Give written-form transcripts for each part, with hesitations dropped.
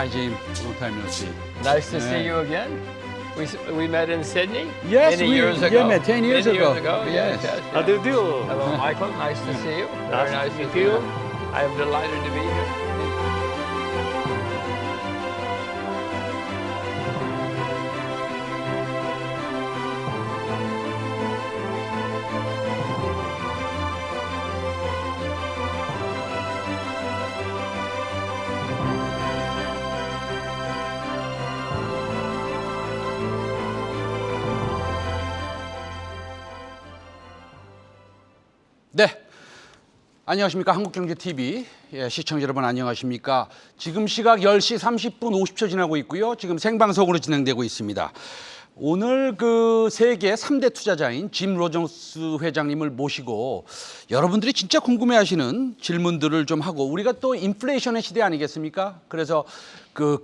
Hi, Jim. Long time no see. Nice to see you again. We met in Sydney Yes, many years ago. Yeah, met 10 years Many ago. Years ago. Yes. Yes. How do you do? Hello, Michael. Nice to see you. Very nice to meet see you. you. I am delighted to be here. 네. 안녕하십니까. 한국경제TV 시청자 여러분 안녕하십니까. 지금 시각 10시 30분 50초 지나고 있고요. 지금 생방송으로 진행되고 있습니다. 오늘 그 세계 3대 투자자인 짐 로저스 회장님을 모시고 여러분들이 진짜 궁금해하시는 질문들을 좀 하고 우리가 또 인플레이션의 시대 아니겠습니까? 그래서 그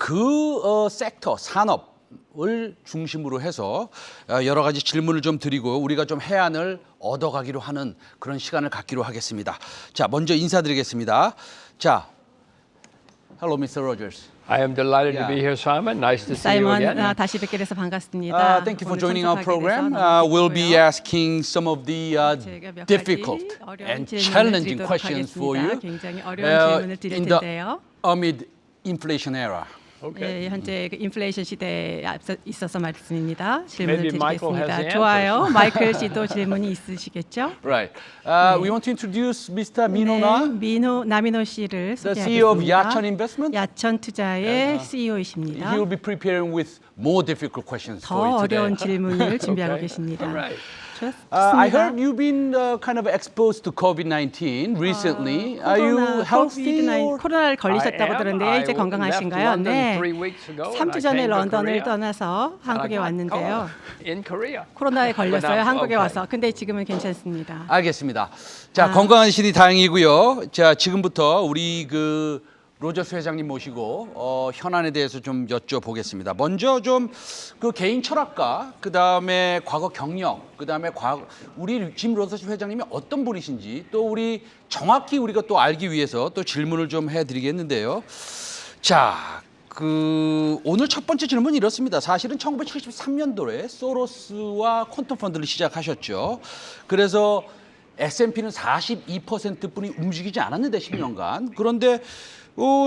섹터, 산업을 중심으로 해서 여러 가지 질문을 좀 드리고 우리가 좀 해안을 얻어가기로 하는 그런 시간을 갖기로 하겠습니다. 자, 먼저 인사드리겠습니다. 자, Hello, Mr. Rogers. I am delighted to Yeah. be here, Simon. Nice to see you again. 사이먼, 다시 뵙게 돼서 반갑습니다. Thank you for 오늘 joining our 참석하게 program. 돼서 너무 We'll be 기쁘고요. asking some of the 제가 몇 가지 difficult 어려운 and 질문을 challenging 드리도록 questions for you 하겠습니다. 굉장히 어려운 질문을 드릴 in the 텐데요. amid inflation era. Okay. 예, 현재 그 인플레이션 시대에 앞서 있어서 말씀입니다. 질문을 Maybe Michael has 드리겠습니다. the 좋아요. 마이클 씨도 질문이 있으시겠죠? Right. We want to introduce Mr. Mino Na, 나미노 씨를 the CEO of 소개하겠습니다. Yachon Investment. 야천 투자의 CEO이십니다. He will be preparing with more difficult questions for 더 you today. 어려운 질문을 준비하고 Okay. 계십니다. All right. I 좋습니다. heard you've been kind of exposed to COVID-19 recently. Are you healthy? Or? 코로나를 걸리셨다고 I am. 들었는데 I 이제 left 건강하신가요? London 네. 3 weeks ago, and 3주 I 전에 came to 런던을 Korea. 떠나서 한국에 왔는데요. In Korea. 코로나에 걸렸어요. But 한국에 okay. 와서. 근데 지금은 괜찮습니다. 알겠습니다. 자, 건강하시니 다행이고요. 자, 지금부터 우리 그 로저스 회장님 모시고 현안에 대해서 좀 여쭤보겠습니다. 먼저 좀 그 개인 철학과 그다음에 과거 경력, 그다음에 우리 짐 로저스 회장님이 어떤 분이신지 또 우리 정확히 우리가 또 알기 위해서 또 질문을 좀 해드리겠는데요. 자, 그 오늘 첫 번째 질문은 이렇습니다. 사실은 1973년도에 소로스와 퀀텀 펀드를 시작하셨죠. 그래서 S&P는 42%뿐이 움직이지 않았는데 10년간. 그런데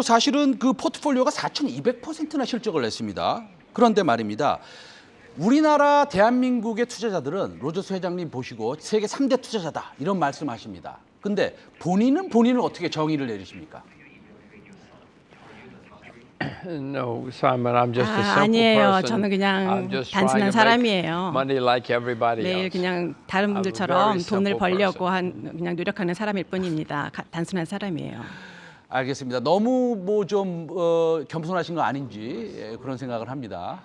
사실은 그 포트폴리오가 4,200%나 실적을 냈습니다. 그런데 말입니다. 우리나라 대한민국의 투자자들은 로저스 회장님 보시고 세계 3대 투자자다 이런 말씀하십니다. 근데 본인은 본인을 어떻게 정의를 내리십니까? No, Simon, I'm just a simple 아니에요. person. 저는 그냥 I'm just 단순한 trying to make 사람이에요. money like everybody 매일 else. 그냥 다른 I'm a 분들처럼 very 돈을 simple 벌려고 person. 그냥 노력하는 사람일 뿐입니다. 단순한 사람이에요. 알겠습니다. 너무 뭐 좀 겸손하신 거 아닌지 그런 생각을 합니다.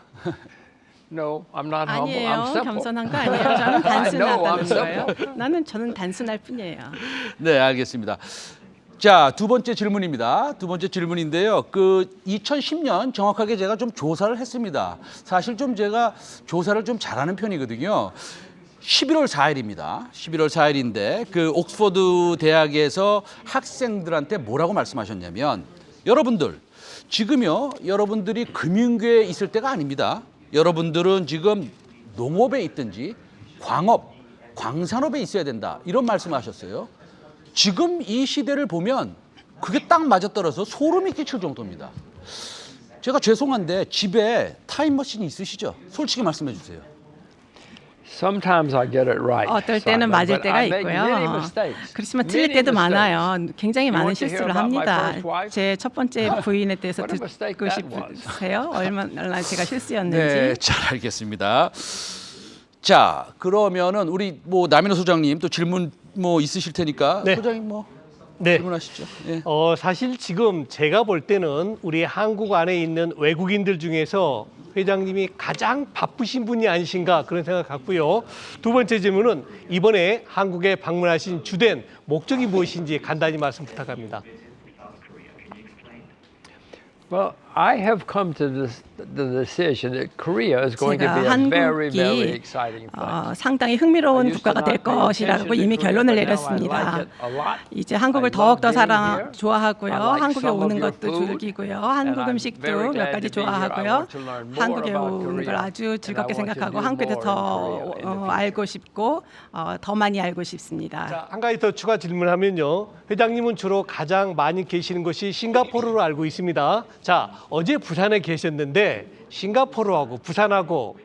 No, I'm not humble. I'm 아니에요. simple. 겸손한 거 아니에요. 저는 I know, 단순하다는 I'm 거예요. simple. 저는 단순할 뿐이에요. 네, 알겠습니다. 자, 두 번째 질문입니다. 두 번째 질문인데요. 그 2010년 정확하게 제가 좀 조사를 했습니다. 사실 좀 제가 조사를 좀 잘하는 편이거든요. 11월 4일입니다. 11월 4일인데 그 옥스퍼드 대학에서 학생들한테 뭐라고 말씀하셨냐면 여러분들 지금요 여러분들이 금융계에 있을 때가 아닙니다. 여러분들은 지금 농업에 있든지 광업, 광산업에 있어야 된다 이런 말씀하셨어요. 지금 이 시대를 보면 그게 딱 맞아떨어서 소름이 끼칠 정도입니다. 제가 죄송한데 집에 타임머신이 있으시죠? 솔직히 말씀해 주세요. Sometimes I get it right. 어떨 때는 Simon, 맞을 but 때가 I make many 있고요. mistakes. 그렇지만 틀릴 Many 때도 mistakes. 많아요. 굉장히 You 많은 want to hear 실수를 about my 합니다. first wife? 제 첫 번째 부인에 대해서 What a mistake 듣고 that was. 싶으세요? 얼마나 제가 실수였는지. 네, 잘 알겠습니다. 자, 그러면은 우리 뭐 남인호 소장님 또 질문 뭐 있으실 테니까 네. 소장님 뭐 네. 질문하시죠. 예. 사실 지금 제가 볼 때는 우리 한국 안에 있는 외국인들 중에서 회장님이 가장 바쁘신 분이 아니신가 그런 생각 갖고요. 두 번째 질문은 이번에 한국에 방문하신 주된 목적이 무엇인지 간단히 말씀 부탁합니다. Well, I have come to the decision that Korea is going to 제가 be a very, very 한국이 exciting place. 상당히 흥미로운 국가가 될 것이라고 이미 결론을 내렸습니다. 이제 한국을 더욱더 좋아하고요. 한국에 오는 것도 즐기고요. 한국 음식도 몇 가지 좋아하고요. 한국에 오는 걸 아주 즐겁게 생각하고 한국에 더 알고 싶고 더 많이 알고 싶습니다. 자, 한 가지 더 추가 질문하면요. 회장님은 주로 가장 많이 계시는 곳이 싱가포르로 알고 있습니다. 자, 어제 부산에 계셨는데 싱가포르하고 부산하고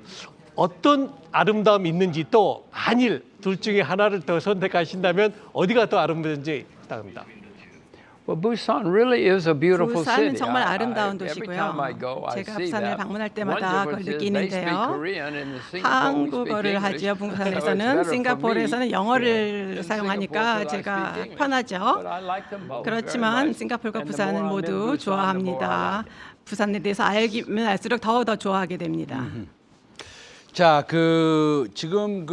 어떤 아름다움이 있는지 또 한일 둘 중에 하나를 더 선택하신다면 어디가 더 아름다운지 부탁합니다. Well, Busan really is a beautiful 부산은 city. 정말 아름다운 Every 도시고요. time I go, I 제가 see 부산을 that. 방문할 One 때마다 그걸 difference is they speak 느끼는데요. Korean and in Singapore we speak 한국어를 English. 하지요. So it's 싱가포르에서는 better for 싱가포르에서는 me. 영어를 In 사용하니까 Singapore, I 제가 speak English. 편하죠. But I like them both very 그렇지만 much. 싱가포르과 And the 부산은 more I'm in 모두 Busan, the more I 좋아합니다. like it. 부산에 대해서 알기면 알수록 더 좋아하게 됩니다. 자, 지금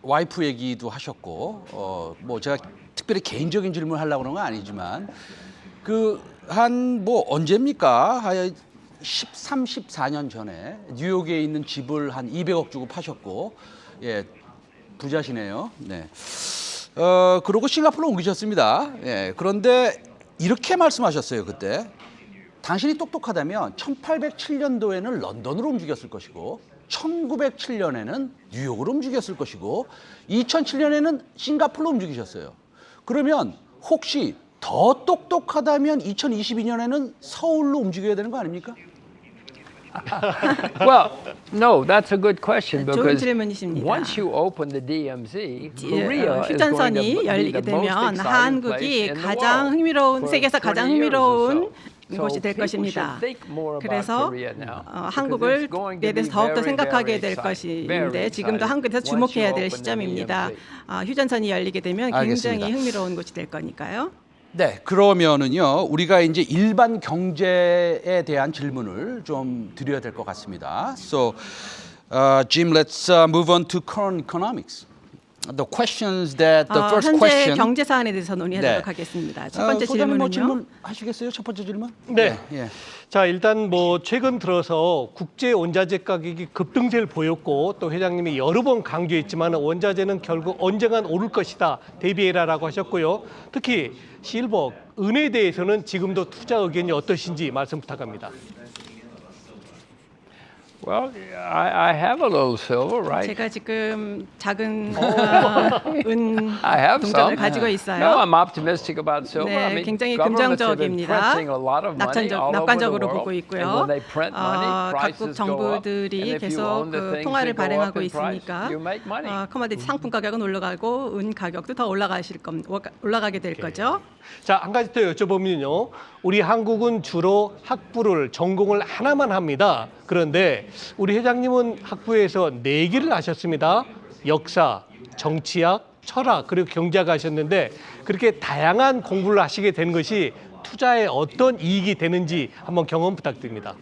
와이프 얘기도 하셨고, 뭐 제가 특별히 개인적인 질문을 하려고 그런 건 아니지만, 언제입니까? 한 13, 14년 전에 뉴욕에 있는 집을 한 200억 주고 파셨고, 예, 부자시네요. 네. 그러고 싱가포르로 옮기셨습니다. 예, 그런데 이렇게 말씀하셨어요, 그때. 당신이 똑똑하다면 1807년도에는 런던으로 움직였을 것이고 1907년에는 뉴욕으로 움직였을 것이고 2007년에는 싱가포르로 움직이셨어요. 그러면 혹시 더 똑똑하다면 2022년에는 서울로 움직여야 되는 거 아닙니까? Well, no, that's a good question 좋은 because 질문이십니다. once you open the DMZ, Korea is going to 휴전선이 be the 열리게 most 되면 exciting place 한국이 in the 가장 world 흥미로운 for 세계에서 20 가장 years or 흥미로운 so. 곳이 될 So 것입니다. people should think more about 그래서 Korea now, because 한국을 it's going to 에 대해서 be 더욱더 very, 생각하게 very 될 exciting. 것인데 Very 지금도 exciting. 한국에서 Once you 주목해야 될 open the 시점입니다. DMZ. 휴전선이 열리게 되면 알겠습니다. 굉장히 흥미로운 곳이 될 거니까요. 네, 그러면은요, 우리가 이제 일반 경제에 대한 질문을 좀 드려야 될 것 같습니다. So, Jim, let's move on to current economics. The questions that the first 현재 question. 경제 사안에 대해서 논의하도록 네. 하겠습니다. 첫 번째 소장님 뭐 질문은요. 질문 하시겠어요? 첫 번째 질문? 네. 예. 자, 일단 뭐 최근 들어서 국제 원자재 가격이 급등세를 보였고 또 회장님이 여러 번 강조했지만 원자재는 결국 언젠간 오를 것이다. 대비해라라고 하셨고요. 특히 실버, 은에 대해서는 지금도 투자 의견이 어떠신지 말씀 부탁합니다. Well, I have a little silver, right? 제가 지금 작은 은 I have 동전을 some. 가지고 No, 있어요. I'm optimistic about silver. 네, I mean, 굉장히 governments have been 긍정적입니다. printing a lot of money all over the 낙관적으로 world. 보고 And 있고요. when they print money, 각국 prices go up. 정부들이 And if you 계속 own the things 통화를 that go up 발행하고 in price, 있으니까 you make money. 커머디티 상품 가격은 올라가고 은 가격도 더 올라가게 될 거죠. 자, 한 가지 더 여쭤보면요. 우리 한국은 주로 학부를 전공을 하나만 합니다. 그런데 우리 회장님은 학부에서 4개를 하셨습니다. 역사, 정치학, 철학, 그리고 경제학 하셨는데 그렇게 다양한 공부를 하시게 된 것이 투자에 어떤 이익이 되는지 한번 경험 부탁드립니다.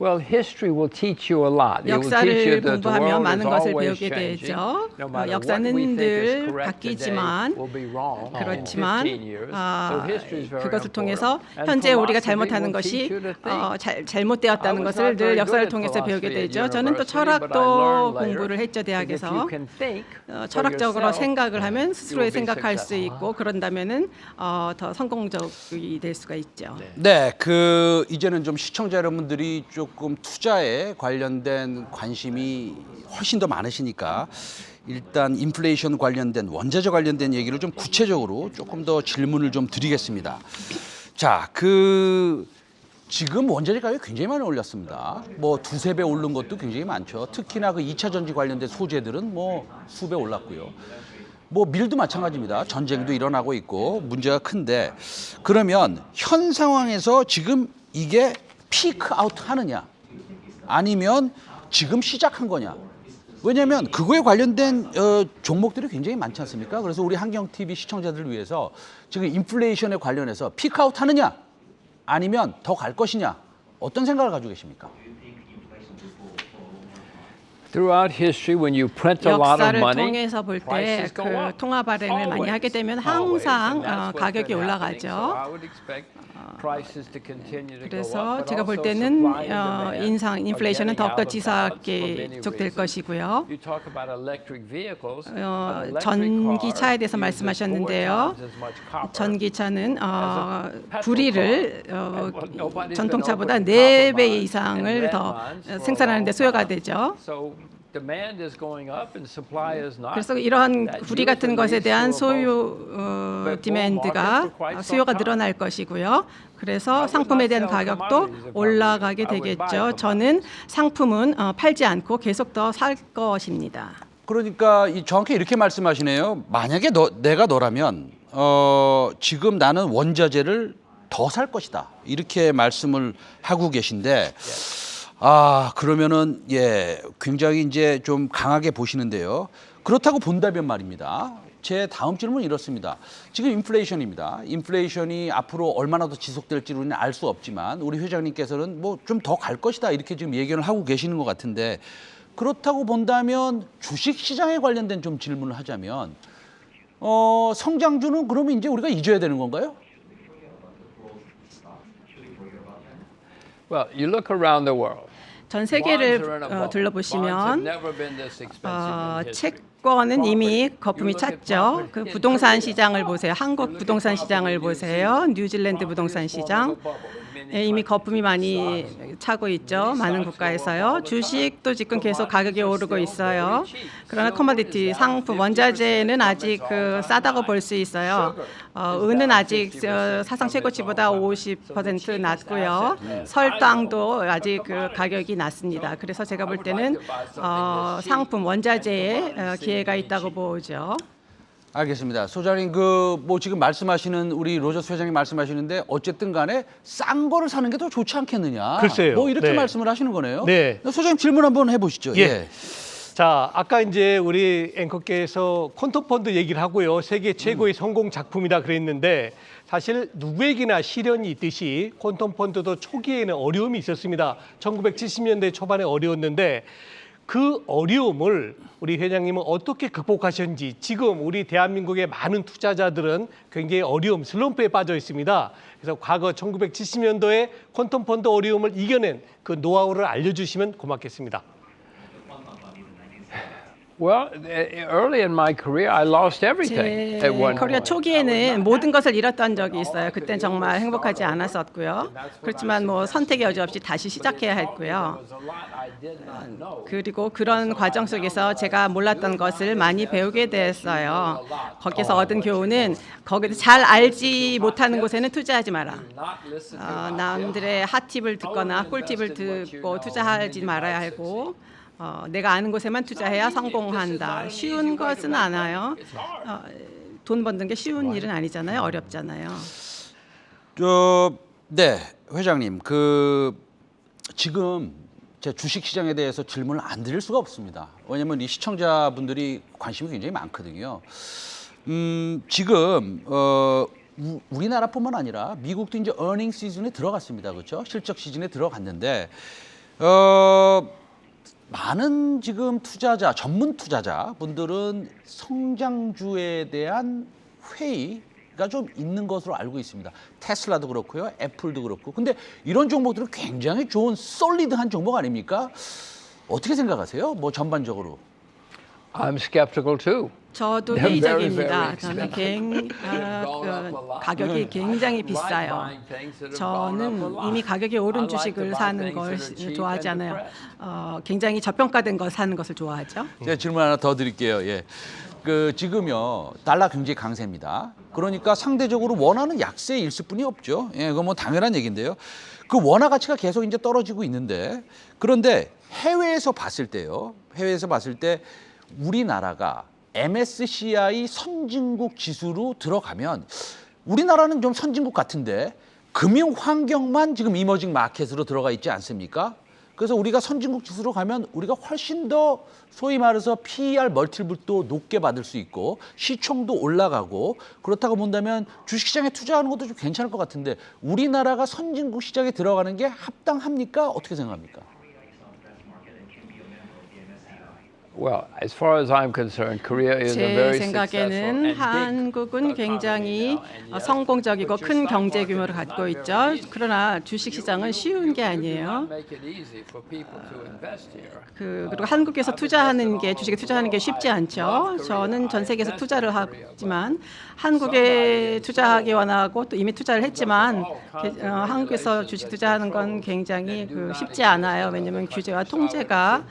Well, history will teach you a lot. It will teach you 역사를 that the 공부하면 world is 많은 것을 always 배우게 changing. 되죠. No matter what 역사는 we think is 늘 correct today 바뀌지만 will be wrong in 그렇지만 15 years. So history is very 그것을 important. 통해서 And 현재 우리가 philosophy 잘못하는 will teach 것이 you to think. 잘못되었다는 I was 것을 not 늘 very 역사를 good at 통해서 배우게 philosophy at 되죠. 저는 또 university, but I 철학도 learned later 공부를 했죠, that if 대학에서. you can think for 철학적으로 yourself, 생각을 하면 you 스스로의 will be 생각할 수 successful. 있고 그런다면은 더 성공적이 될 수가 있죠. 네, 이제는 좀 시청자 여러분들이 조금 투자에 관련된 관심이 훨씬 더 많으시니까 일단 인플레이션 관련된 원자재 관련된 얘기를 좀 구체적으로 조금 더 질문을 좀 드리겠습니다. 자, 지금 원자재 가격이 굉장히 많이 올랐습니다. 뭐 두세 배 오른 것도 굉장히 많죠. 특히나 2차 전지 관련된 소재들은 뭐 수배 올랐고요. 뭐 밀도 마찬가지입니다. 전쟁도 일어나고 있고 문제가 큰데 그러면 현 상황에서 지금 이게 피크 아웃 하느냐 아니면 지금 시작한 거냐? 왜냐하면 그거에 관련된 종목들이 굉장히 많지 않습니까? 그래서 우리 한경TV 시청자들을 위해서 지금 인플레이션에 관련해서 피크 아웃 하느냐 아니면 더 갈 것이냐 어떤 생각을 가지고 계십니까? Throughout history, when you print a lot of 역사를 money, 통해서 볼 때 prices go 그 up. 통화 발행을 많이 하게 되면 항상 가격이 올라가죠. 그래서 제가 볼 때는 인플레이션은 더욱더 치솟게 지속될 것이고요. 전기차에 대해서 말씀하셨는데요. 전기차는 불의를 전통차보다 4배 이상을 더 생산하는 데 소요가 되죠. 그래서 이러한 구리 같은 것에 대한 디맨드가 수요가 늘어날 것이고요. 그래서 상품에 대한 가격도 올라가게 되겠죠. 저는 상품은 팔지 않고 계속 더 살 것입니다. 그러니까 정확히 이렇게 말씀하시네요. 만약에 내가 너라면 지금 나는 원자재를 더 살 것이다. 이렇게 말씀을 하고 계신데 그러면은 굉장히 이제 좀 강하게 보시는데요. 그렇다고 본다면 말입니다. 제 다음 질문은 이렇습니다. 지금 인플레이션입니다. 인플레이션이 앞으로 얼마나 더 지속될지는 알 수 없지만 우리 회장님께서는 뭐 좀 더 갈 것이다 이렇게 지금 얘기를 하고 계시는 것 같은데 그렇다고 본다면 주식 시장에 관련된 좀 질문을 하자면 성장주는 그러면 이제 우리가 잊어야 되는 건가요? Well, you look around the world. 전 세계를 둘러보시면 채권은 이미 거품이 찼죠. 그 부동산 시장을 보세요. 한국 부동산 시장을 보세요. 뉴질랜드 부동산 시장. 이미 거품이 많이 차고 있죠. 많은 국가에서요. 주식도 지금 계속 가격이 오르고 있어요. 그러나 커머디티 상품 원자재는 아직 싸다고 볼 수 있어요. 은은 아직 사상 최고치보다 50% 낮고요. 설탕도 아직 가격이 낮습니다. 그래서 제가 볼 때는 상품 원자재에 기회가 있다고 보죠. 알겠습니다. 소장님 뭐 지금 말씀하시는 우리 로저스 회장님 말씀하시는데 어쨌든 간에 싼 거를 사는 게 더 좋지 않겠느냐. 글쎄요. 뭐 이렇게 네. 말씀을 하시는 거네요. 네. 소장님 질문 한번 해보시죠. 예. 자, 아까 이제 우리 앵커께서 퀀텀 펀드 얘기를 하고요. 세계 최고의 성공 작품이다 그랬는데 사실 누구에게나 시련이 있듯이 퀀텀 펀드도 초기에는 어려움이 있었습니다. 1970년대 초반에 어려웠는데 그 어려움을 우리 회장님은 어떻게 극복하셨는지 지금 우리 대한민국의 많은 투자자들은 굉장히 어려움, 슬럼프에 빠져 있습니다. 그래서 과거 1970년도에 퀀텀 펀드 어려움을 이겨낸 그 노하우를 알려주시면 고맙겠습니다. Well, early in my career, I lost everything 제 at one 커리어 point. 초기에는 모든 것을 잃었던 적이 있어요. 그땐 정말 행복하지 않았었고요. 그렇지만 뭐 선택의 여지 없이 다시 시작해야 했고요. 그리고 그런 과정 속에서 제가 몰랐던 것을 많이 배우게 됐어요. 거기서 얻은 교훈은 거기서 잘 알지 못하는 곳에는 투자하지 마라. 남들의 핫팁을 듣거나 꿀팁을 듣고 투자하지 말아야 하고 내가 아는 곳에만 투자해야 성공한다. 쉬운 것은 않아요. 돈 버는 게 쉬운 일은 아니잖아요. 어렵잖아요. 네, 회장님. 지금 제 주식 시장에 대해서 질문을 안 드릴 수가 없습니다. 왜냐하면 이 시청자분들이 관심이 굉장히 많거든요. 지금 우리나라뿐만 아니라 미국도 이제 어닝 시즌에 들어갔습니다. 그렇죠? 실적 시즌에 들어갔는데 많은 지금 전문 투자자 분들은 성장주에 대한 회의가 좀 있는 것으로 알고 있습니다. 테슬라도 그렇고요, 애플도 그렇고. 근데 이런 종목들은 굉장히 좋은 솔리드한 종목 아닙니까? 어떻게 생각하세요? 뭐 전반적으로. I'm skeptical too. 저도 They're very, 회의적입니다. very 저는 가격이 굉장히 비싸요. 저는 이미 가격이 오른 주식을 사는 걸 좋아하지 않아요. 굉장히 저평가된 걸 사는 것을 좋아하죠. 제가 질문 하나 더 드릴게요. 예. 지금요 달러 굉장히 강세입니다. 그러니까 상대적으로 원화는 약세에 있을 뿐이 없죠. 예, 그건 뭐 당연한 얘기인데요. 그 원화 가치가 계속 이제 떨어지고 있는데 그런데 해외에서 봤을 때 우리나라가 MSCI 선진국 지수로 들어가면 우리나라는 좀 선진국 같은데 금융 환경만 지금 이머징 마켓으로 들어가 있지 않습니까? 그래서 우리가 선진국 지수로 가면 우리가 훨씬 더 소위 말해서 PER 멀티플도 높게 받을 수 있고 시총도 올라가고 그렇다고 본다면 주식시장에 투자하는 것도 좀 괜찮을 것 같은데 우리나라가 선진국 시장에 들어가는 게 합당합니까? 어떻게 생각합니까? Well, as far as I'm concerned, Korea is a 제 very 생각에는 successful and 한국은 big 굉장히 economy now, and yet, 성공적이고 but 큰 your 경제 stock 규모를 market 갖고 is 있죠. not easy. 그러나 주식 시장은 쉬운 게 You do 아니에요. not make it easy for people to invest here. 그리고 한국에서 투자하는 게 주식에 투자하는 게 쉽지 않죠. 저는 전 세계에서 투자를 하지만 한국에 투자하기 원하고 또 이미 투자를 했지만 한국에서 주식 투자하는 건 굉장히 쉽지 않아요. 왜냐하면 규제와 통제가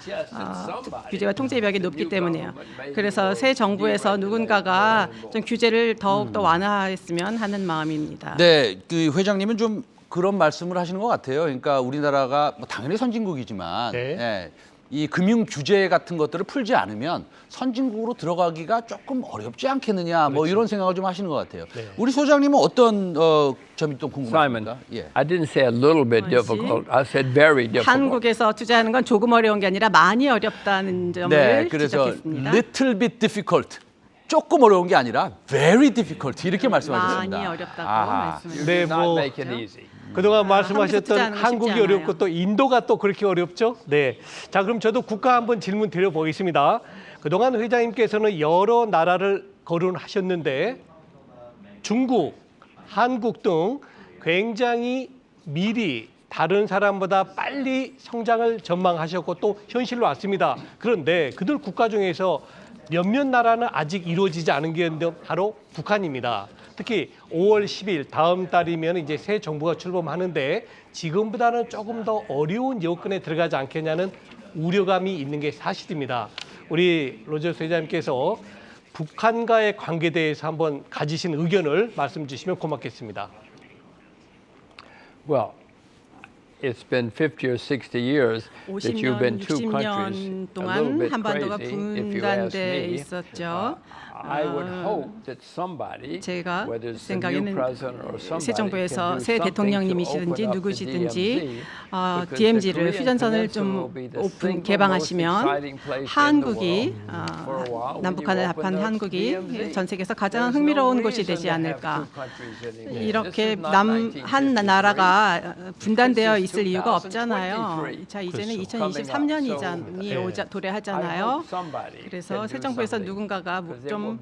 벽이 높기 때문에요. 그래서 새 정부에서 누군가가 좀 규제를 더욱 더 완화했으면 하는 마음입니다. 네, 그 회장님은 좀 그런 말씀을 하시는 것 같아요. 그러니까 우리나라가 뭐 당연히 선진국이지만 네. 예, 이 금융 규제 같은 것들을 풀지 않으면 선진국으로 들어가기가 조금 어렵지 않겠느냐, 뭐 이런 생각을 좀 하시는 것 같아요. 네. 우리 소장님은 어떤 점이 또 Simon, 궁금합니까? 예. I didn't say a little bit difficult. I said very difficult. 한국에서 투자하는 건 조금 어려운 게 아니라 많이 어렵다는 점을 네, 그래서 지적했습니다. little bit difficult, 조금 어려운 게 아니라 very difficult 이렇게 말씀하셨습니다. 많이 어렵다고 아하. 말씀을 네, Do not 뭐 make it easy. 그동안 한국에서 말씀하셨던 투자하는 거 쉽지 한국이 않아요. 어렵고 또 인도가 또 그렇게 어렵죠? 네. 자, 그럼 저도 국가 한번 질문 드려보겠습니다. 그동안 회장님께서는 여러 나라를 거론하셨는데 중국, 한국 등 굉장히 미리 다른 사람보다 빨리 성장을 전망하셨고 또 현실로 왔습니다. 그런데 그들 국가 중에서 몇몇 나라는 아직 이루어지지 않은 게 있는데 바로 북한입니다. 특히 5월 10일 다음 달이면 이제 새 정부가 출범하는데 지금보다는 조금 더 어려운 여건에 들어가지 않겠냐는 우려감이 있는 게 사실입니다. 우리 로저스 회장님께서 북한과의 관계에 대해서 한번 가지신 의견을 말씀 주시면 고맙겠습니다. Well, it's been 50 or 60 years that you've been 50년, two countries 60년 a little 동안 bit 한반도가 crazy, if you ask 분단돼 me. 있었죠. I would hope that somebody, 제가 whether it's the new 생각에는 president or 새 somebody, 정부에서 can do 새 something to 대통령님이시든지 open up the 누구시든지 DMZ, because the DMZ를 Korean 휴전선을 Peninsula 좀 will be the single most 개방하시면 exciting place in the 한국이 world for a while. When 남북한을 you 합한 open up 한국이 DMZ, 전 세계에서 가장 there's no 흥미로운 곳이 reason 되지 to have 않을까. two countries anymore. 이렇게 This is not 한 1953. 나라가 분단되어 This is 있을 이유가 없잖아요. 2023. 자, 이제는 그렇죠. 2023년이 네. 도래하잖아요. 그래서 새 정부에서 누군가가 좀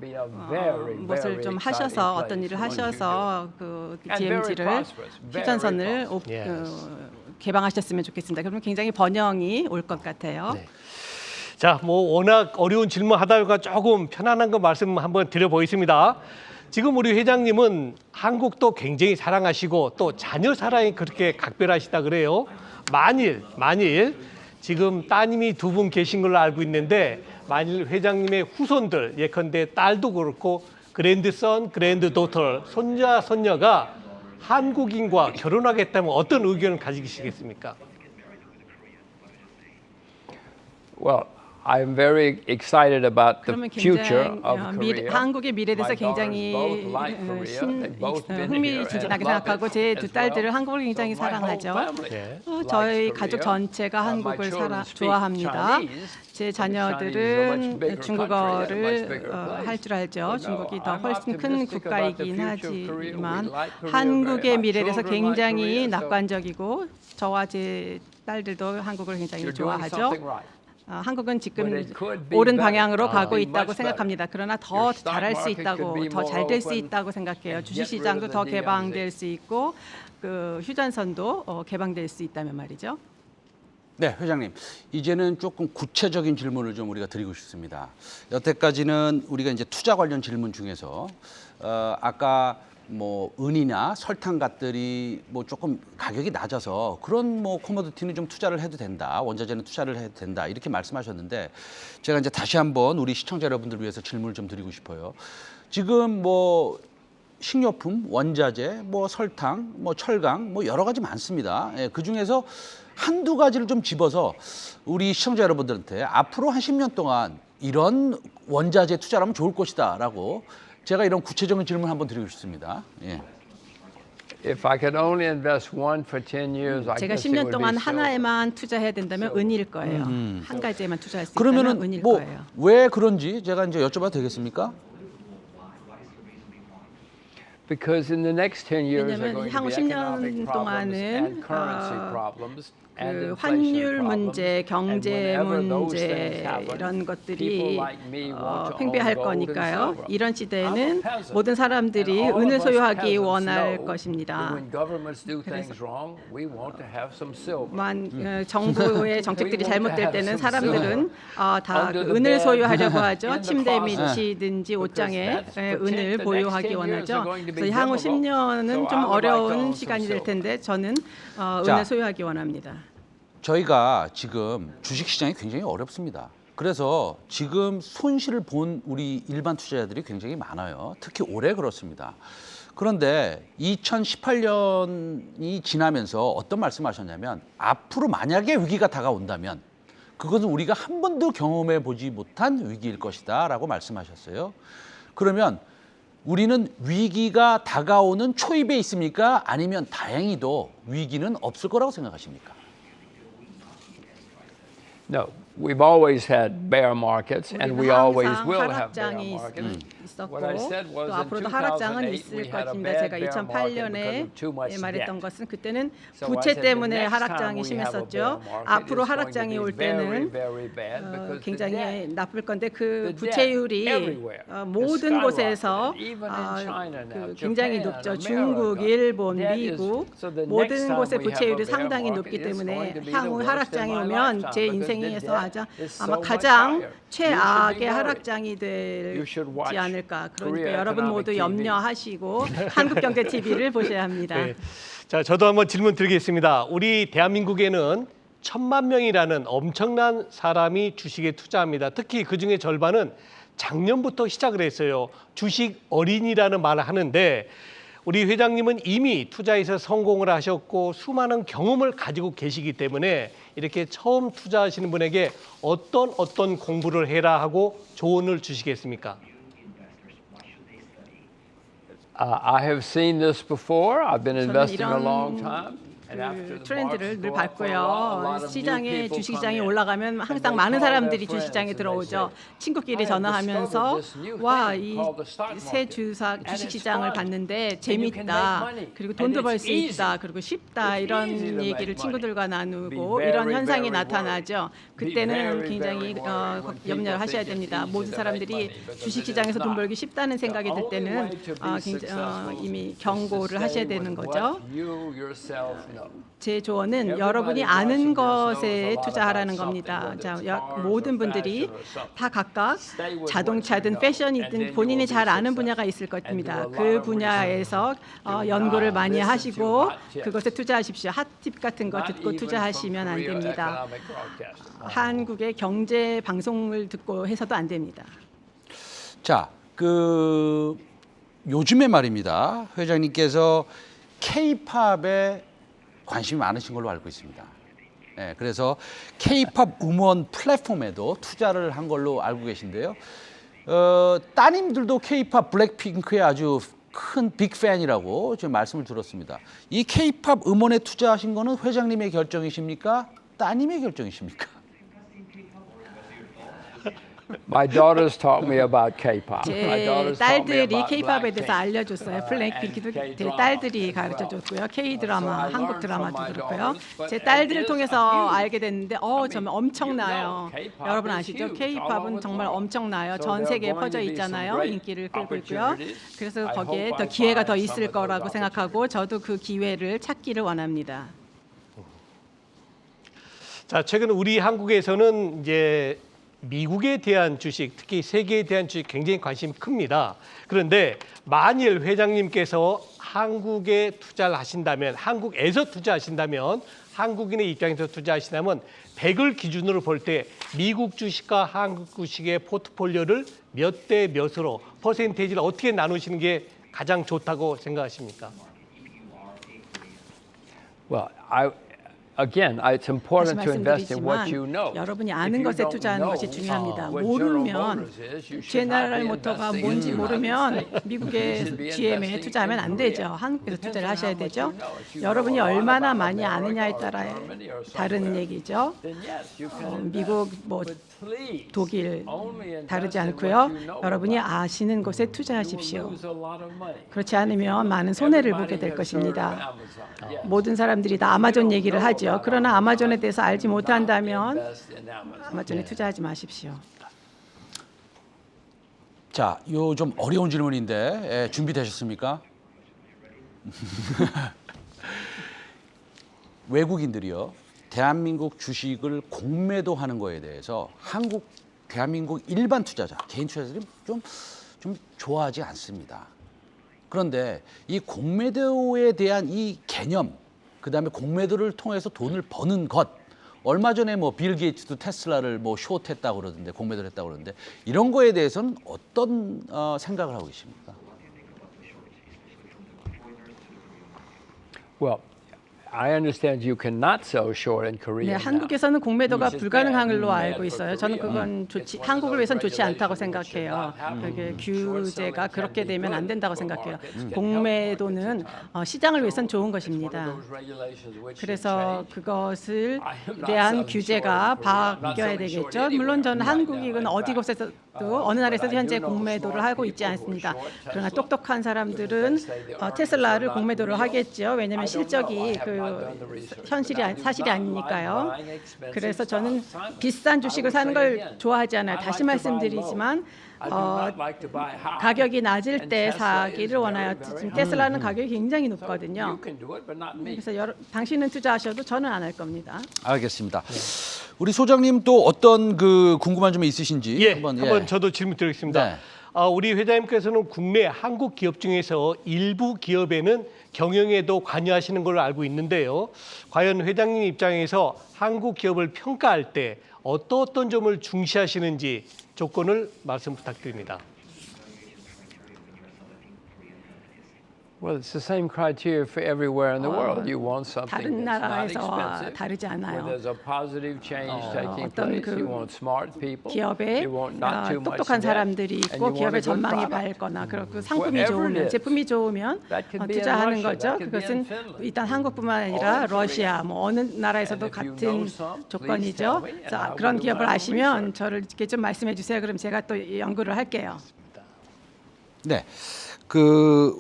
무엇을 좀 하셔서 어떤 일을 하셔서 그 DMZ를 휴전선을 개방하셨으면 좋겠습니다. 그러면 굉장히 번영이 올 것 같아요. 네. 자, 뭐 워낙 어려운 질문 하다가 조금 편안한 거 말씀 한번 드려보겠습니다. 지금 우리 회장님은 한국도 굉장히 사랑하시고 또 자녀 사랑이 그렇게 각별하시다 그래요. 만일 지금 따님이 두 분 계신 걸로 알고 있는데 만일 회장님의 후손들 예컨대 딸도 그렇고 그랜드선, 그랜드도터, 손자, 손녀가 한국인과 결혼하겠다면 어떤 의견을 가지시겠습니까? Well, I'm very excited about the 그러면 future 굉장히 of Korea. 한국의 미래에 대해서 My daughters 굉장히 both like Korea. They've both been here and 흥미진진하게 love 생각하고 it 제 두 as 딸들은 well. 한국을 굉장히 So my whole 사랑하죠. family 네. likes 저희 Korea. 가족 전체가 My 한국을 children speak 좋아합니다. Chinese. 제 The Chinese is a much 자녀들은 bigger 중국어를 country and a much bigger place. 할 줄 알죠. But no, 중국이 더 I'm 훨씬 큰 optimistic about the 국가이긴 future of Korea. We 하지만 like Korea 한국의 very much. 미래에 대해서 Children like 굉장히 Korea, so 낙관적이고 저와 제 딸들도 한국을 굉장히 you're doing 좋아하죠. something right. 한국은 지금 But it could be 옳은 better. 방향으로 가고 Be 있다고 much 생각합니다. 그러나 더 Your stock 잘할 수 market could 있다고, be 더 잘 more 될 수 open 있다고 생각해요. and 주식 get rid 시장도 of 더 the DMZ. 개방될 수 있고 그 휴전선도 개방될 수 있다면 말이죠. 네, 회장님. 이제는 조금 구체적인 질문을 좀 우리가 드리고 싶습니다. 여태까지는 우리가 이제 투자 관련 질문 중에서 아까 뭐 은이나 설탕 같들이 뭐 조금 가격이 낮아서 그런 뭐 코모디티는 좀 투자를 해도 된다. 원자재는 투자를 해도 된다. 이렇게 말씀하셨는데 제가 이제 다시 한번 우리 시청자 여러분들을 위해서 질문을 좀 드리고 싶어요. 지금 뭐 식료품, 원자재, 뭐 설탕, 뭐 철강, 뭐 여러 가지 많습니다. 예, 그 중에서 한두 가지를 좀 집어서 우리 시청자 여러분들한테 앞으로 한 10년 동안 이런 원자재 투자를 하면 좋을 것이다라고 제가 이런 구체적인 질문 한번 드리고 싶습니다. 예. If I could only invest one for 10 years, I 제가 guess it 10년 would 동안 be silver. 하나에만 투자해야 된다면 은일 거예요. 한 가지에만 투자할 수 있다면 그러면은 은일 뭐 거예요. 왜 그런지 제가 이제 여쭤봐도 되겠습니까? Because in the next 10 years are 왜냐하면 going to 향후 be 10년 economic problems 동안은 and currency problems and 그 inflation 환율 problems. 문제, And 경제 whenever those 문제 things happen, 이런 people 것들이 like me want to 팽배할 own gold and 거니까요. silver. 이런 I'm 시대에는 a peasant, 모든 사람들이 and all 은을 of us 소유하기 peasants 원할 know that 것입니다. when governments do things wrong, we want to have some silver. 정부의 정책들이 잘못될 때는 some 사람들은 다 under 그 the 은을 bed, 소유하려고 하죠. in the 침대 closet. 밑이든지 옷장에 Because that's 은을 the 보유하기 next 10 years 원하죠. are going to be 그래서 향후 difficult. 10년은 So 좀 I would like to 어려운 own 시간이 some 될 텐데 저는 자. 은을 소유하기 원합니다. 저희가 지금 주식시장이 굉장히 어렵습니다. 그래서 지금 손실을 본 우리 일반 투자자들이 굉장히 많아요. 특히 올해 그렇습니다. 그런데 2018년이 지나면서 어떤 말씀하셨냐면 앞으로 만약에 위기가 다가온다면 그것은 우리가 한 번도 경험해 보지 못한 위기일 것이다 라고 말씀하셨어요. 그러면 우리는 위기가 다가오는 초입에 있습니까? 아니면 다행히도 위기는 없을 거라고 생각하십니까? No, we've always had bear markets, and we always will have bear 하락장이 markets. 있었고 What I said was 또 in 앞으로도 하락장은 2008 있을 we had a 것입니다. bad 제가 bear market because 2008년에 of too much 말했던 debt. 것은 그때는 So I 부채 said the 때문에 next time 하락장이 we have a 심했었죠. bear market, 앞으로 it's going to 하락장이 be 올 very, 때는 very bad because the 굉장히 debt 나쁠 건데 그 the 부채율이 debt everywhere 모든 is 곳에서 skyrocketed, even in China now, 굉장히 Japan, 높죠. America. 중국, 일본, That is- 미국 so the next 모든 time 곳의 we have 부채율이 a bear 상당히 market, 높기 it's going 때문에 to be the 향후 worst 하락장이 in my 오면 lifetime 제 because the 인생에서 debt 아마 is so much 가장 higher. You 최악의 should be 하락장이 You should 되지 watch 않을까. 그러니까 Korea 여러분 모두 Economic TV. 염려하시고 한국경제 TV를 보셔야 합니다. 네. 자, 저도 한번 질문 드리겠습니다. 우리 대한민국에는 1,000만 명이라는 엄청난 사람이 주식에 투자합니다. 특히 그중에 절반은 작년부터 시작을 했어요. 주식 어린이라는 말을 하는데 우리 회장님은 이미 투자에서 성공을 하셨고 수많은 경험을 가지고 계시기 때문에 이렇게 처음 투자하시는 분에게 어떤 공부를 해라 하고 조언을 주시겠습니까? I have seen this before. I've been 저는 investing a 이런 long time. And after 그 the 트렌드를 markets 늘 go up for a while, a 봤고요. lot of new 시장에 people 주식시장이 come in. 올라가면 And 항상 they 많은 call their 사람들이 friends 주식시장에 and they 들어오죠. say, 친구끼리 "I have 전화하면서 discovered this new 와, thing 이 called the stock 새 market. And 주식시장을 it's fun. 봤는데 And you can 재밌다. make money. 그리고 And 돈도 벌 it's 수 있다. easy. 그리고 쉽다. It's 이런 easy to make 얘기를 money. 친구들과 Be 나누고 very, 이런 현상이 very 나타나죠. worried. 그때는 Be very, 굉장히 very worried when people 염려를 하셔야 think it's 됩니다. easy 모든 to 사람들이 make money, because it 주식시장에서 is 돈 not. 벌기 쉽다는 생각이 들 The only 때는 way to be successful 이미 is to 경고를 하셔야 stay 되는 with 거죠. what you yourself know. 제 조언은 Everybody 여러분이 watching 아는 this knows a 것에 lot 투자하라는 about 겁니다. something, 자, whether it's cars 모든 or 분들이 fashion or something. 다 각각 Stay with what 자동차든 you know, and then 패션이든 you 본인이 will 잘 be 아는 분야가 successful. 있을 겁니다. And do a 그 lot of 분야에서 research. 연구를 Do 많이 not 하시고 listen to hot tips. 그것에 투자하십시오. 핫팁 같은 거 Not 듣고 even 투자하시면 안 from Korea 됩니다. Economic Broadcast. 한국의 경제 방송을 듣고 해서도 안 됩니다. 자, 요즘에 말입니다. 회장님께서 K-팝에 관심이 많으신 걸로 알고 있습니다. 네, 그래서 K-팝 음원 플랫폼에도 투자를 한 걸로 알고 계신데요. 따님들도 K-팝 블랙핑크의 아주 큰 빅팬이라고 지금 말씀을 들었습니다. 이 K-팝 음원에 투자하신 거는 회장님의 결정이십니까? 따님의 결정이십니까? My daughters taught me about K-pop. My 제 daughters taught me 딸들이 about K-팝에 대해서 Blackpink. 알려줬어요. 블랙핑크도 and 제 K-drama 딸들이 as 가르쳐 well. 줬고요. K-드라마, So I 한국 learned 드라마도 from my 그렇고요. daughters, but 제 it 딸들을 is 통해서 a huge. 알게 됐는데 정말 엄청나요. K-pop 여러분 is 아시죠? huge all over K-팝은 the 정말 world. 엄청나요. So 전 there are 세계에 going 퍼져 to be some 있잖아요. great 인기를 끌고 있고요. opportunities. 그래서 I 거기에 hope 더 I 기회가 더 find 있을 some of 거라고 those 생각하고 저도 그 기회를 찾기를 원합니다. 자, 최근 우리 한국에서는 이제 미국에 대한 주식, 특히 세계에 대한 주식 굉장히 관심이 큽니다. 그런데 만일 회장님께서 한국에 투자를 하신다면, 한국에서 투자하신다면, 한국인의 입장에서 투자하신다면 100을 기준으로 볼 때 미국 주식과 한국 주식의 포트폴리오를 몇 대 몇으로 퍼센테이지를 어떻게 나누시는 게 가장 좋다고 생각하십니까? Well, again, it's important 다시 to invest in what 말씀드리지만 you know. 여러분이 If 아는 you 것에 don't 투자하는 know, 것이 중요합니다. what General 모르면 Motors is, you should not 제너럴 be 모터가 investing 뭔지 in the 모르면 United States. 미국의 You should be GM에 investing 투자하면 in 안 Korea. 되죠. 한국에서 Depends 투자를 on 하셔야 how much 되죠. you know. If you 여러분이 know a lot 얼마나 about 많이 America 아느냐에 or 따라 Germany or 다른 somewhere, 얘기죠. then yes, you can invest. 미국 뭐 But 독일 다르지 않고요. 여러분이 아시는 곳에 투자하십시오. 그렇지 않으면 많은 손해를 보게 될 것입니다. 모든 사람들이 다 아마존 얘기를 하죠. 그러나 아마존에 대해서 알지 못한다면 아마존에 투자하지 마십시오. 자, 요 좀 어려운 질문인데 준비되셨습니까? 외국인들이요, 대한민국 주식을 공매도하는 거에 대해서 대한민국 일반 투자자, 개인 투자자들이 좀 좋아하지 않습니다. 그런데 이 공매도에 대한 이 개념, 그다음에 공매도를 통해서 돈을 버는 것, 얼마 전에 뭐 빌 게이츠도 테슬라를 뭐 숏했다고 그러던데, 공매도를 했다고 그러는데, 이런 거에 대해서는 어떤 생각을 하고 계십니까? Well, I understand you cannot sell short in Korea. 네, now. 한국에서는 공매도가 Which is 불가능한 bad. 걸로 알고 Bad 있어요. for 저는 Korea. 그건 좋지, 한국을 위해서는 좋지 않다고 생각해요. 이게 규제가 그렇게 되면 안 된다고 생각해요. 공매도는 시장을 위해서는 좋은 것입니다. 그래서 그것을 대한 규제가 바뀌어야 되겠죠. 물론 저는 한국이건 어디 곳에서도 어느 나라에서도 현재 공매도를 하고 있지 않습니다. 그러나 똑똑한 사람들은 테슬라를 공매도를 하겠죠. 왜냐하면 실적이 사실이 아니니까요. 그래서 저는 비싼 주식을 사는 걸 좋아하지 않아요. 다시 말씀드리지만 가격이 낮을 때 사기를 원하여, 지금 테슬라는 가격이 굉장히 높거든요. 그래서 당신은 투자하셔도 저는 안 할 겁니다. 알겠습니다. 우리 소장님 또 어떤 궁금한 점이 있으신지 한번 저도 질문 드리겠습니다. 네. 우리 회장님께서는 국내 한국 기업 중에서 일부 기업에는 경영에도 관여하시는 걸로 알고 있는데요. 과연 회장님 입장에서 한국 기업을 평가할 때 어떤 점을 중시하시는지 조건을 말씀 부탁드립니다. Well, it's the same criteria for everywhere in the world. You want something 다른 that's not 나라에서와 expensive, 다르지 where 않아요. there's a positive change taking 어떤 place. You want smart people. 기업에 You want not too much 똑똑한 debt, 사람들이 and 있고 you want 기업의 a good 전망이 product. 밝거나 그리고 상품이 Wherever it 좋으면, is. 제품이 좋으면 That could be in 투자하는 Russia, 거죠. that could be 그것은 in Finland. 일단 한국뿐만 아니라 All in 러시아, 뭐 어느 나라에서도 And if you 같은 know some, please 조건이죠. tell me, and I 자, will 그런 do 기업을 my own 아시면 research. 저를 이렇게 좀 말씀해 주세요. 그럼 제가 또 연구를 할게요. 네,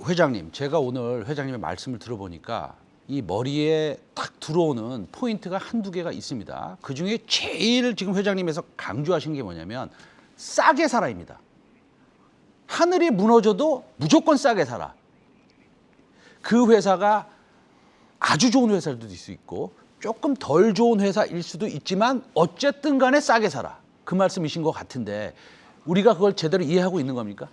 회장님, 제가 오늘 회장님의 말씀을 들어보니까 이 머리에 딱 들어오는 포인트가 한두 개가 있습니다. 그 중에 제일 지금 회장님에서 강조하신 게 뭐냐면 싸게 살아입니다. 하늘이 무너져도 무조건 싸게 살아. 그 회사가 아주 좋은 회사도 있을 수 있고 조금 덜 좋은 회사일 수도 있지만 어쨌든 간에 싸게 살아. 그 말씀이신 것 같은데 우리가 그걸 제대로 이해하고 있는 겁니까?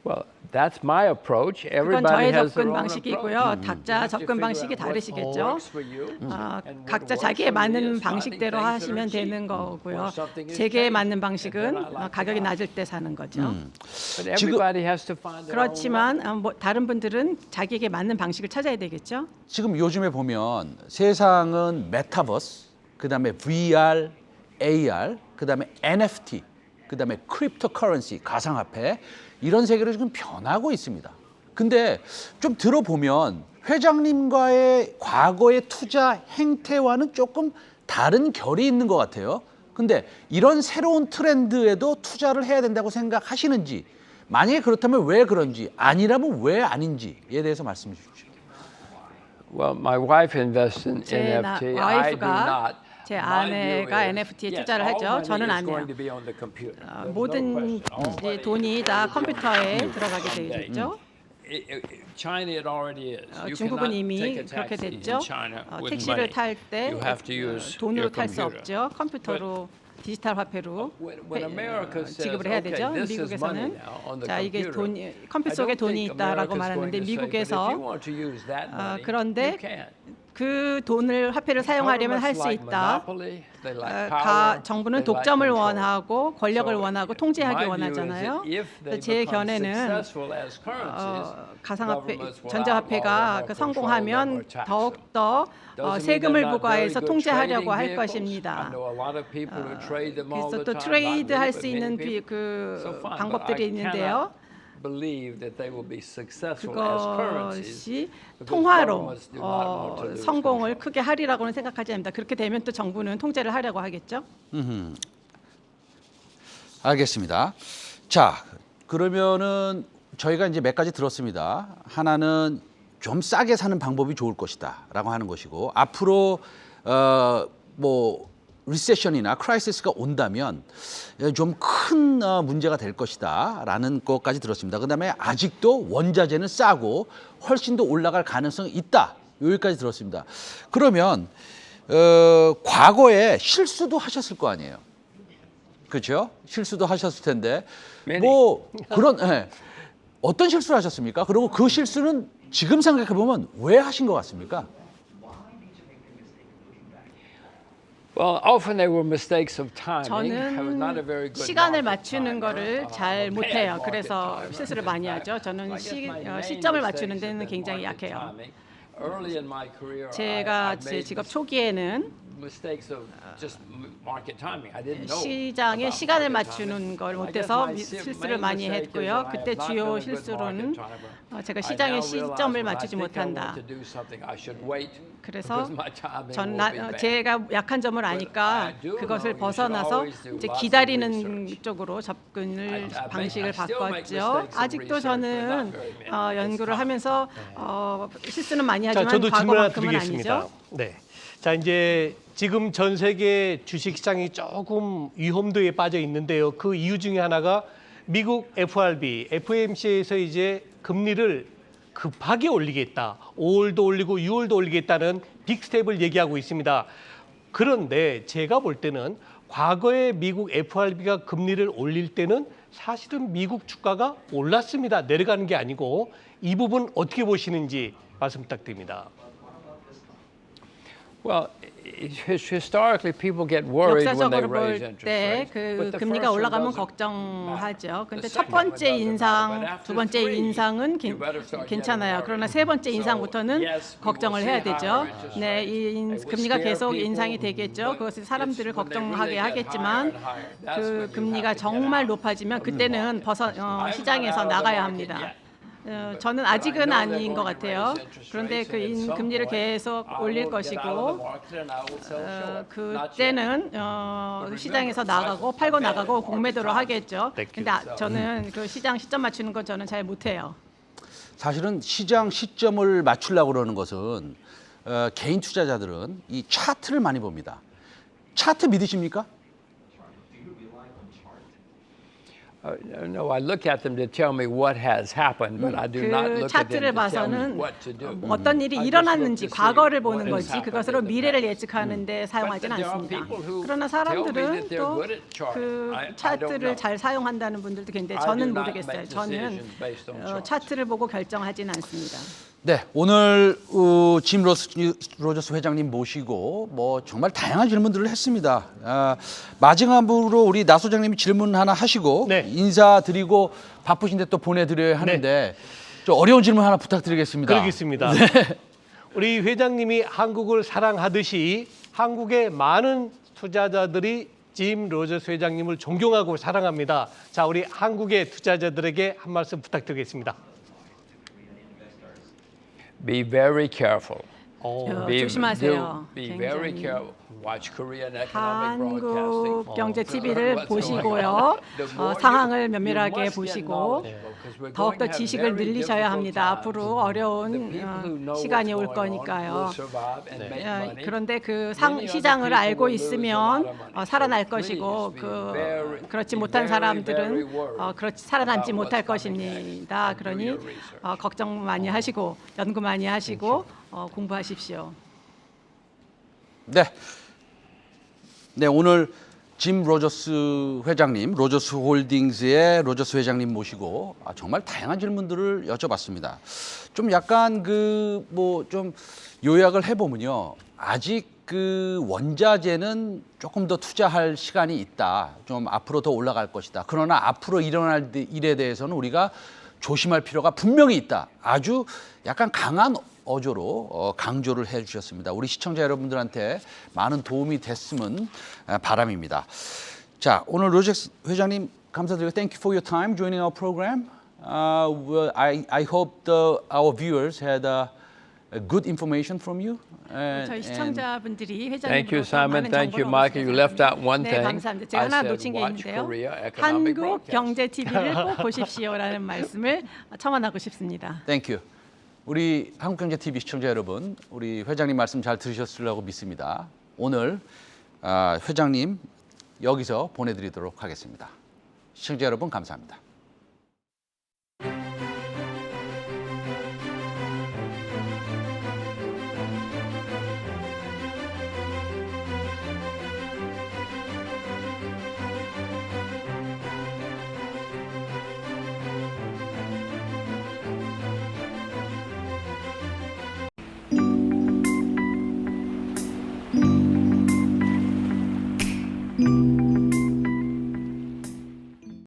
Well, that's my approach. 그건 Everybody 저의 has their 접근 own 방식이고요. approach. 각자 접근 방식이 다르시겠죠. 각자 자기에 맞는 방식대로 하시면 되는 거고요. 제게 맞는 방식은 가격이 낮을 때 사는 거죠. But everybody has to find their own way. 그렇지만 다른 분들은 자기에게 맞는 방식을 찾아야 되겠죠. 지금 요즘에 보면 세상은 메타버스, 그다음에 VR, AR, 그다음에 NFT, 그다음에 크립토커런시, 가상화폐 이런 세계로 지금 변하고 있습니다. 근데 좀 들어보면 회장님과의 과거의 투자 행태와는 조금 다른 결이 있는 것 같아요. 근데 이런 새로운 트렌드에도 투자를 해야 된다고 생각하시는지, 만약에 그렇다면 왜 그런지, 아니라면 왜 아닌지에 대해서 말씀해 주십시오. Well, my wife invests in 제 NFT. I do 와이프가 not. 제 My view 아내가 is, NFT에 yes, 투자를 all 하죠. money 저는 is 안 해요. going to be on the computer. There's no 모든 question. 이제 돈이 다 컴퓨터에 들어가게 되겠죠. China it already is. You 중국은 cannot 이미 take a 그렇게 taxi 됐죠. in China with 택시를 money. 탈 때 You have to use 돈으로 your 탈 수 computer. 없죠. 컴퓨터로 디지털 화폐로 When America says, 지급을 해야 okay, 되죠. this is money 미국에서는 now on the 자 이게 computer. 컴퓨터 속에 I don't 돈이 think 있다라고 America's 말하는데 going to say, but if 미국에서 you want to use that money, 그런데 you can. 그 돈을 화폐를 사용하려면 할 수 있다. 정부는 독점을 원하고 권력을 원하고 통제하기 원하잖아요. 제 견해는 가상화폐, 전자화폐가 성공하면 더욱더 세금을 부과해서 통제하려고 할 것입니다. 그래서 또 트레이드 할 수 있는 방법들이 있는데요. 그것이 통화로 성공을 크게 하리라고는 생각하지 않습니다. 그렇게 되면 또 정부는 통제를 하려고 하겠죠. 알겠습니다. 자, 그러면은 저희가 이제 몇 가지 들었습니다. 하나는 좀 싸게 사는 방법이 좋을 것이다라고 하는 것이고, 앞으로 뭐 리세션이나 크라이시스가 온다면 좀 큰 문제가 될 것이다라는 것까지 들었습니다. 그다음에 아직도 원자재는 싸고 훨씬 더 올라갈 가능성이 있다. 여기까지 들었습니다. 그러면 과거에 실수도 하셨을 거 아니에요. 그렇죠? 실수도 하셨을 텐데 뭐 그런 어떤 실수를 하셨습니까? 그리고 그 실수는 지금 생각해 보면 왜 하신 것 같습니까? Well, often they were mistakes of timing. I was not a very 저는 good 시간을 market 맞추는 timer. 거를 잘 못해요. 그래서 실수를 많이 하죠. 저는 시점을 맞추는 데는 굉장히 약해요. Early in my career, 제가 I 제 made 직업 초기에는 mistakes of just market timing. I didn't know 시장에 about 시간을 market timing. 맞추는 걸 I guess 못해서 my 실수를 main 많이 mistake is 했고요. I 그때 have not 주요 been a good 실수로는 market timer. 제가 I 시장의 now realize 시점을 when I 맞추지 think I 못한다. want to do something, I should wait 그래서 because my timing 전 will be bad. 제가 약한 점을 아니까 그것을 벗어나서 이제 기다리는 쪽으로 접근을 방식을 바꿨죠. 아직도 저는 연구를 하면서 실수는 많이 자, 하지만 저도 질문 하나 과거만큼은 드리겠습니다. 아니죠. 네. 자, 이제 지금 전 세계 주식시장이 조금 위험도에 빠져 있는데요. 그 이유 중에 하나가 미국 FRB, FOMC에서 이제 금리를 급하게 올리겠다. 5월도 올리고 6월도 올리겠다는 빅스텝을 얘기하고 있습니다. 그런데 제가 볼 때는 과거에 미국 FRB가 금리를 올릴 때는 사실은 미국 주가가 올랐습니다. 내려가는 게 아니고 이 부분 어떻게 보시는지 말씀 부탁드립니다. Well, historically people get worried when they 역사적으로 raise 볼 interest 때 rates. 그 But the 금리가 first one 올라가면 doesn't 걱정하죠. 근데 The 첫 second one 번째 doesn't 인상, matter. But after 두 번째 three, 인상은 you better start 괜찮아요. getting 그러나 worried. 세 번째 So, 인상부터는 yes, we will 걱정을 see 해야 higher 되죠. interest 네, rates. 이 It will 금리가 scare 계속 people, 인상이 되겠죠. but 그것이 it's 사람들을 when they 걱정하게 really get 하겠지만 higher and higher, that's when you 금리가 have to get 정말 out. 높아지면 그때는 시장에서 나가야 합니다. 저는 아직은 아닌 것 같아요. 그런데 금리를 계속 올릴 것이고 그때는 시장에서 나가고 팔고 나가고 공매도를 하겠죠. 근데 저는 그 시장 시점 맞추는 건 저는 잘 못해요. 사실은 시장 시점을 맞추려고 그러는 것은 개인 투자자들은 이 차트를 많이 봅니다. 차트 믿으십니까? No, I look at them to tell me what has happened, but I do not 그 look at them 차트를 to tell me 봐서는 what to do. 어떤 일이 I just 일어났는지 look to see 과거를 what 보는 has 거지 happened 그것으로 in the 미래를 past. 예측하는 데 사용하진 But there are 않습니다. people who 그러나 tell me 사람들은 that they're 또 good at charting. 그 I don't 차트를 know. 잘 사용한다는 분들도 계신데 I do 저는 not 모르겠어요. make 저는 decisions based on charts. 차트를 보고 결정하진 않습니다. 네, 오늘 짐 로저스 회장님 모시고 뭐 정말 다양한 질문들을 했습니다. 마지막으로 우리 나 소장님이 질문 하나 하시고 네. 인사드리고 바쁘신데 또 보내드려야 하는데 좀 어려운 질문 하나 부탁드리겠습니다. 그러겠습니다. 우리 회장님이 한국을 사랑하듯이 한국의 많은 투자자들이 짐 로저스 회장님을 존경하고 사랑합니다. 자, 우리 한국의 투자자들에게 한 말씀 부탁드리겠습니다. Be very careful. 조심하세요. Be very 굉장히. careful. Watch Korean economic broadcasting. 한국 경제 TV를 보시고요. 상황을 면밀하게 보시고 더욱더 지식을 늘리셔야 합니다. 앞으로 어려운 시간이 올 거니까요. 그런데 그 시장을 알고 있으면 살아날 것이고 그렇지 못한 사람들은 살아남지 못할 것입니다. 그러니 걱정 많이 하시고 연구 많이 하시고 공부하십시오. 네, 오늘 짐 로저스 회장님, 로저스 홀딩스의 로저스 회장님 모시고 정말 다양한 질문들을 여쭤봤습니다. 좀 약간 좀 요약을 해보면요, 아직 그 원자재는 조금 더 투자할 시간이 있다. 좀 앞으로 더 올라갈 것이다. 그러나 앞으로 일어날 일에 대해서는 우리가 조심할 필요가 분명히 있다. 아주 약간 강한 어조로 강조를 해주셨습니다. 우리 시청자 여러분들한테 많은 도움이 됐으면 바람입니다. 자, 오늘 로저스 회장님 감사드리고 Thank you for your time joining our program. I hope our viewers had good information from you. 저희 시청자분들이 Thank you, 회장님으로부터 Simon. 많은 Thank you, 정보를 Michael. You left out one 네, thing. 감사합니다. 제가 I 하나 said 놓친 게 watch 있는데요. Korea Economic 한국 Broadcast. 경제 TV를 꼭 보십시오라는 말씀을 첨언하고 싶습니다. Thank you. 우리 한국경제TV 시청자 여러분, 우리 회장님 말씀 잘 들으셨으리라고 믿습니다. 오늘 회장님 여기서 보내드리도록 하겠습니다. 시청자 여러분 감사합니다.